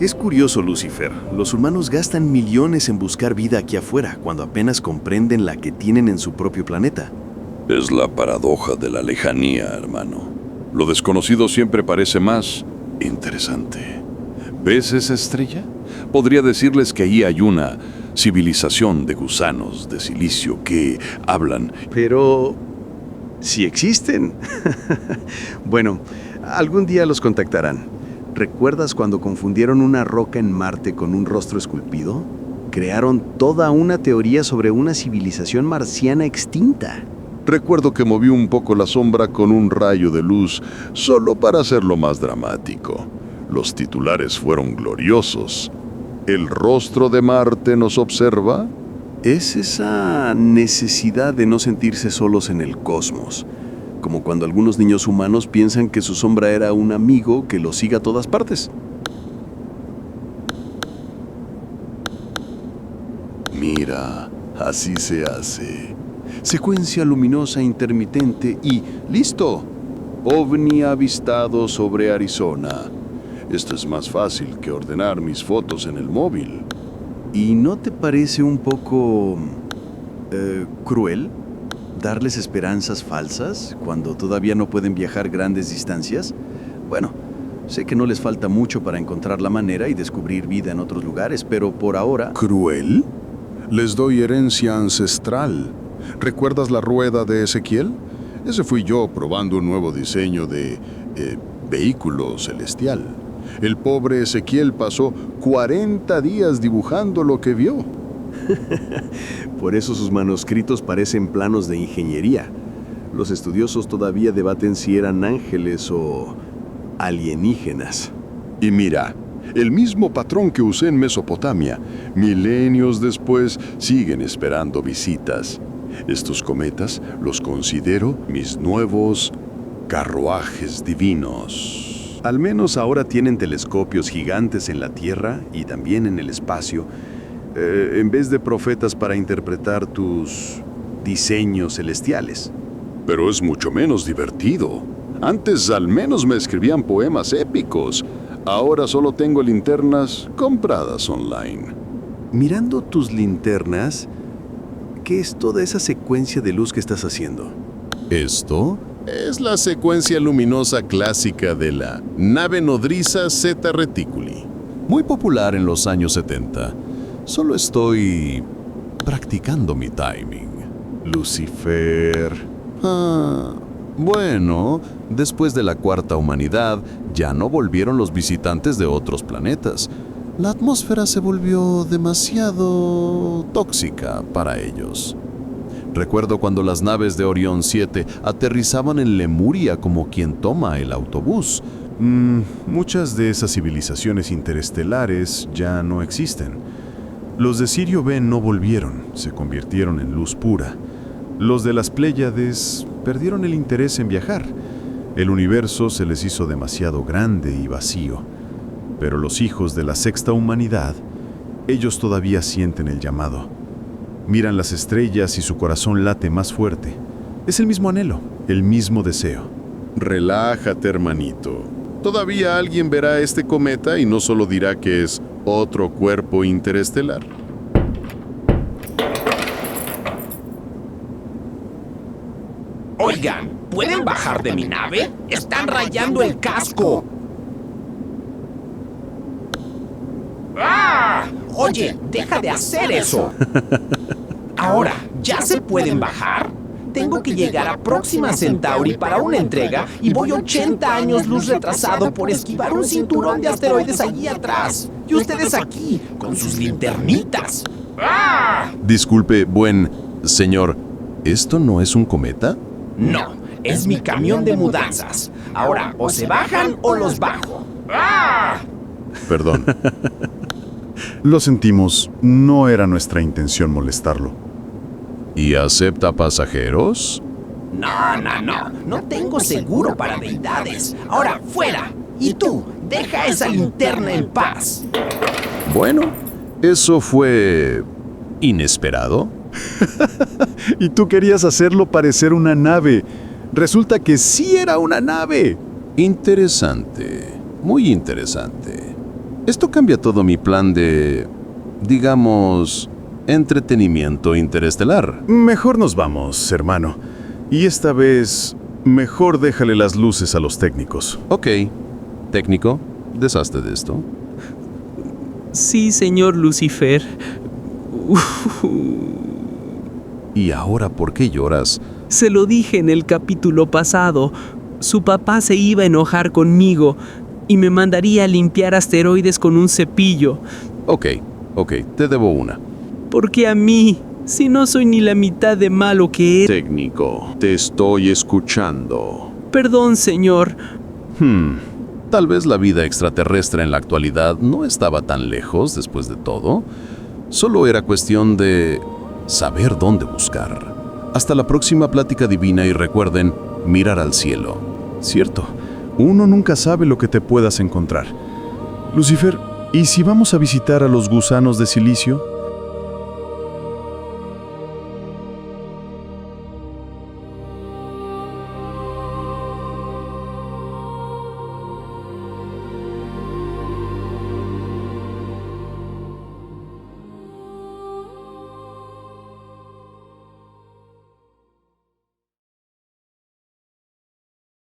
Es curioso, Lucifer. Los humanos gastan millones en buscar vida aquí afuera, cuando apenas comprenden la que tienen en su propio planeta. Es la paradoja de la lejanía, hermano. Lo desconocido siempre parece más interesante. ¿Ves esa estrella? Podría decirles que allí hay una civilización de gusanos de silicio que hablan. Pero sí existen. Bueno, algún día los contactarán. ¿Recuerdas cuando confundieron una roca en Marte con un rostro esculpido? Crearon toda una teoría sobre una civilización marciana extinta. Recuerdo que moví un poco la sombra con un rayo de luz, solo para hacerlo más dramático. Los titulares fueron gloriosos. ¿El rostro de Marte nos observa? Es esa necesidad de no sentirse solos en el cosmos. Como cuando algunos niños humanos piensan que su sombra era un amigo que los siga a todas partes. Mira, así se hace. Secuencia luminosa intermitente y ¡listo! OVNI avistado sobre Arizona. Esto es más fácil que ordenar mis fotos en el móvil. ¿Y no te parece un poco cruel darles esperanzas falsas cuando todavía no pueden viajar grandes distancias? Bueno, sé que no les falta mucho para encontrar la manera y descubrir vida en otros lugares, pero por ahora... ¿Cruel? Les doy herencia ancestral. ¿Recuerdas la rueda de Ezequiel? Ese fui yo probando un nuevo diseño de vehículo celestial. El pobre Ezequiel pasó 40 días dibujando lo que vio. Por eso sus manuscritos parecen planos de ingeniería. Los estudiosos todavía debaten si eran ángeles o alienígenas. Y mira, el mismo patrón que usé en Mesopotamia, milenios después, siguen esperando visitas. Estos cometas los considero mis nuevos carruajes divinos. Al menos ahora tienen telescopios gigantes en la Tierra y también en el espacio, en vez de profetas para interpretar tus diseños celestiales. Pero es mucho menos divertido. Antes al menos me escribían poemas épicos. Ahora solo tengo linternas compradas online. Mirando tus linternas, ¿qué es toda esa secuencia de luz que estás haciendo? Esto es la secuencia luminosa clásica de la nave nodriza Zeta Reticuli, muy popular en los años 70. Solo estoy practicando mi timing. Lucifer. Bueno, después de la cuarta humanidad, ya no volvieron los visitantes de otros planetas. La atmósfera se volvió demasiado tóxica para ellos. Recuerdo cuando las naves de Orión 7 aterrizaban en Lemuria como quien toma el autobús. Muchas de esas civilizaciones interestelares ya no existen. Los de Sirio B no volvieron, se convirtieron en luz pura. Los de las Pléyades perdieron el interés en viajar. El universo se les hizo demasiado grande y vacío. Pero los hijos de la sexta humanidad, ellos todavía sienten el llamado. Miran las estrellas y su corazón late más fuerte. Es el mismo anhelo, el mismo deseo. Relájate, hermanito. Todavía alguien verá este cometa y no solo dirá que es otro cuerpo interestelar. Oigan, ¿pueden bajar de mi nave? ¡Están rayando el casco! ¡Ah! Oye, deja de hacer eso. Ahora, ¿ya se pueden bajar? Tengo que llegar a Próxima Centauri para una entrega y voy 80 años luz retrasado por esquivar un cinturón de asteroides allí atrás. Y ustedes aquí, con sus linternitas. ¡Ah! Disculpe, buen señor, ¿esto no es un cometa? No, es mi camión de mudanzas. Ahora, o se bajan o los bajo. ¡Ah! Perdón. Lo sentimos, no era nuestra intención molestarlo. ¿Y acepta pasajeros? No tengo seguro para deidades. Ahora, fuera. Y tú, deja esa linterna en paz. Bueno, eso fue inesperado. Y tú querías hacerlo parecer una nave. Resulta que sí era una nave. Interesante, muy interesante. Esto cambia todo mi plan de, digamos, entretenimiento interestelar. Mejor nos vamos, hermano. Y esta vez, mejor déjale las luces a los técnicos. Ok, técnico, deshazte de esto. Sí, señor Lucifer. ¿Y ahora por qué lloras? Se lo dije en el capítulo pasado. Su papá se iba a enojar conmigo y me mandaría a limpiar asteroides con un cepillo. Ok, te debo una. ¿Por qué a mí? Si no soy ni la mitad de malo que él. Técnico, te estoy escuchando. Perdón, señor. Tal vez la vida extraterrestre en la actualidad no estaba tan lejos después de todo. Solo era cuestión de saber dónde buscar. Hasta la próxima plática divina y recuerden mirar al cielo. Cierto, uno nunca sabe lo que te puedas encontrar. Lucifer, ¿y si vamos a visitar a los gusanos de silicio?